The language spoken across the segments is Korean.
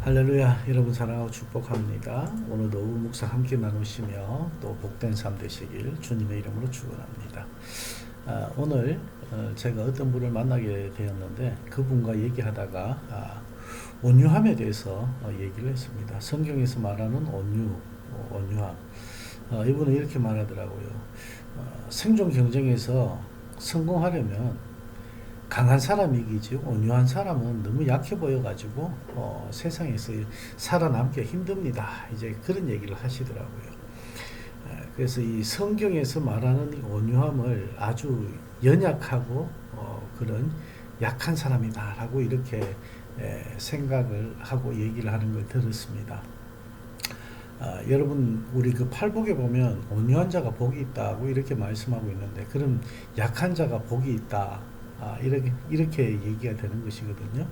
할렐루야. 여러분 사랑하고 축복합니다. 오늘도 묵상 함께 나누시며 또 복된 삶 되시길 주님의 이름으로 축원합니다. 오늘 제가 어떤 분을 만나게 되었는데 그분과 얘기하다가 온유함에 대해서 얘기를 했습니다. 성경에서 말하는 온유함. 이분은 이렇게 말하더라고요. 생존 경쟁에서 성공하려면 강한 사람이 이기지 온유한 사람은 너무 약해 보여가지고 세상에서 살아남기 힘듭니다. 이제 그런 얘기를 하시더라고요. 그래서 이 성경에서 말하는 이 온유함을 아주 연약하고 그런 약한 사람이다라고 이렇게 생각을 하고 얘기를 하는 걸 들었습니다. 여러분 우리 그 팔복에 보면 온유한 자가 복이 있다고 이렇게 말씀하고 있는데 그럼 약한 자가 복이 있다. 이렇게 얘기가 되는 것이거든요.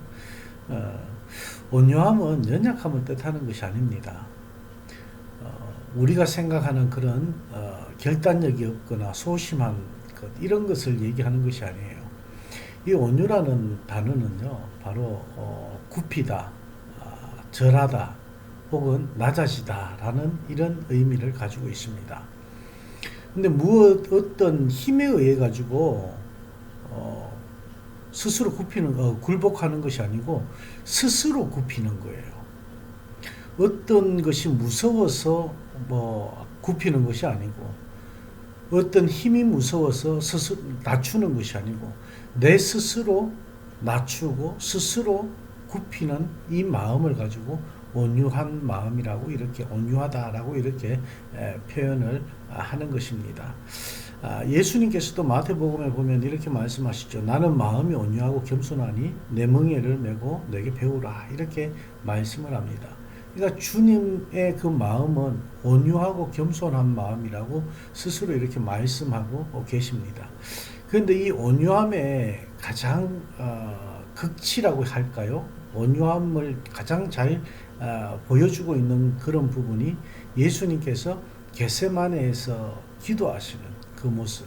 온유함은 연약함을 뜻하는 것이 아닙니다. 우리가 생각하는 그런 결단력이 없거나 소심한 것 이런 것을 얘기하는 것이 아니에요. 이 온유라는 단어는요, 바로 굽히다, 절하다, 혹은 낮아지다라는 이런 의미를 가지고 있습니다. 근데 어떤 힘에 의해 가지고 스스로 굴복하는 것이 아니고 스스로 굽히는 거예요. 어떤 것이 무서워서 굽히는 것이 아니고 어떤 힘이 무서워서 스스로 낮추는 것이 아니고 내 스스로 낮추고 스스로 굽히는 이 마음을 가지고 온유한 마음이라고 이렇게 온유하다라고 이렇게 표현을 하는 것입니다. 예수님께서도 마태복음에 보면 이렇게 말씀하시죠. 나는 마음이 온유하고 겸손하니 내 멍에를 메고 내게 배우라 이렇게 말씀을 합니다. 그러니까 주님의 그 마음은 온유하고 겸손한 마음이라고 스스로 이렇게 말씀하고 계십니다. 그런데 이 온유함의 가장 극치라고 할까요? 온유함을 가장 잘 보여주고 있는 그런 부분이 예수님께서 겟세마네에서 기도하시는 그 모습.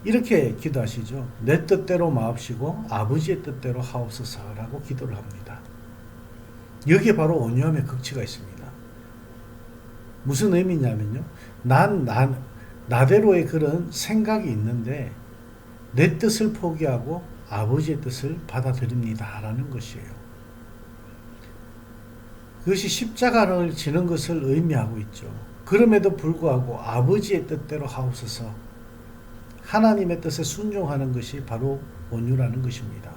이렇게 기도하시죠. 내 뜻대로 마옵시고 아버지의 뜻대로 하옵소서라고 기도를 합니다. 여기에 바로 온유함의 극치가 있습니다. 무슨 의미냐면요. 나대로의 그런 생각이 있는데 내 뜻을 포기하고 아버지의 뜻을 받아들입니다. 라는 것이에요. 그것이 십자가를 지는 것을 의미하고 있죠. 그럼에도 불구하고 아버지의 뜻대로 하옵소서 하나님의 뜻에 순종하는 것이 바로 온유라는 것입니다.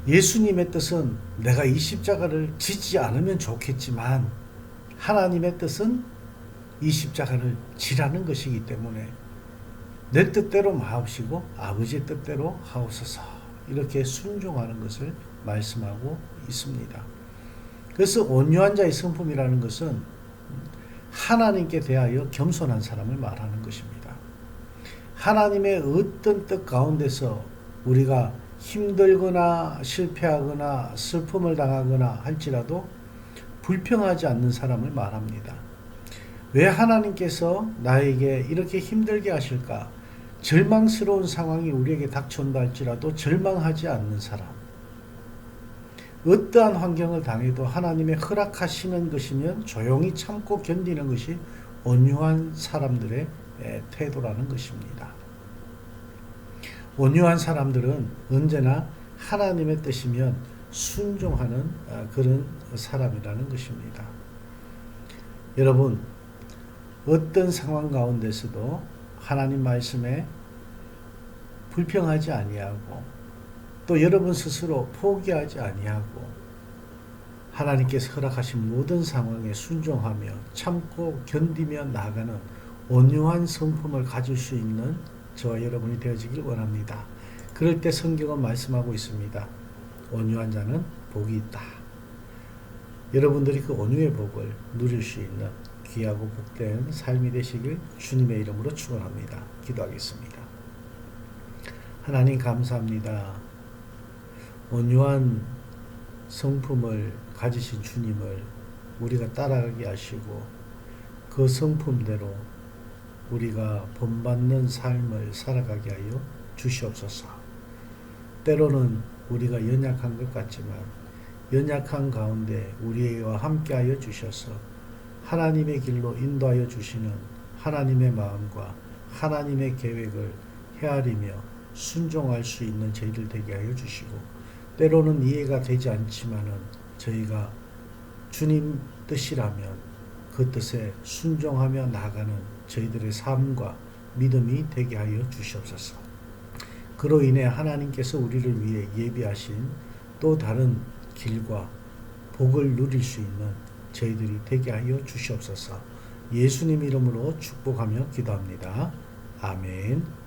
예수님의 뜻은 내가 이 십자가를 지지 않으면 좋겠지만 하나님의 뜻은 이 십자가를 지라는 것이기 때문에 내 뜻대로 마옵시고 아버지의 뜻대로 하옵소서 이렇게 순종하는 것을 말씀하고 있습니다. 그래서 온유한 자의 성품이라는 것은 하나님께 대하여 겸손한 사람을 말하는 것입니다. 하나님의 어떤 뜻 가운데서 우리가 힘들거나 실패하거나 슬픔을 당하거나 할지라도 불평하지 않는 사람을 말합니다. 왜 하나님께서 나에게 이렇게 힘들게 하실까? 절망스러운 상황이 우리에게 닥쳐온다 할지라도 절망하지 않는 사람. 어떠한 환경을 당해도 하나님의 허락하시는 것이면 조용히 참고 견디는 것이 온유한 사람들의 태도라는 것입니다. 온유한 사람들은 언제나 하나님의 뜻이면 순종하는 그런 사람이라는 것입니다. 여러분, 어떤 상황 가운데서도 하나님 말씀에 불평하지 아니하고 또 여러분 스스로 포기하지 아니하고 하나님께서 허락하신 모든 상황에 순종하며 참고 견디며 나아가는 온유한 성품을 가질 수 있는 저와 여러분이 되어지길 원합니다. 그럴 때 성경은 말씀하고 있습니다. 온유한 자는 복이 있다. 여러분들이 그 온유의 복을 누릴 수 있는 귀하고 복된 삶이 되시길 주님의 이름으로 축원합니다. 기도하겠습니다. 하나님 감사합니다. 온유한 성품을 가지신 주님을 우리가 따라가게 하시고 그 성품대로 우리가 본받는 삶을 살아가게 하여 주시옵소서. 때로는 우리가 연약한 것 같지만 연약한 가운데 우리와 함께하여 주셔서 하나님의 길로 인도하여 주시는 하나님의 마음과 하나님의 계획을 헤아리며 순종할 수 있는 저희들 되게 하여 주시고, 때로는 이해가 되지 않지만은 저희가 주님 뜻이라면 그 뜻에 순종하며 나가는 저희들의 삶과 믿음이 되게 하여 주시옵소서. 그로 인해 하나님께서 우리를 위해 예비하신 또 다른 길과 복을 누릴 수 있는 저희들이 되게 하여 주시옵소서. 예수님 이름으로 축복하며 기도합니다. 아멘.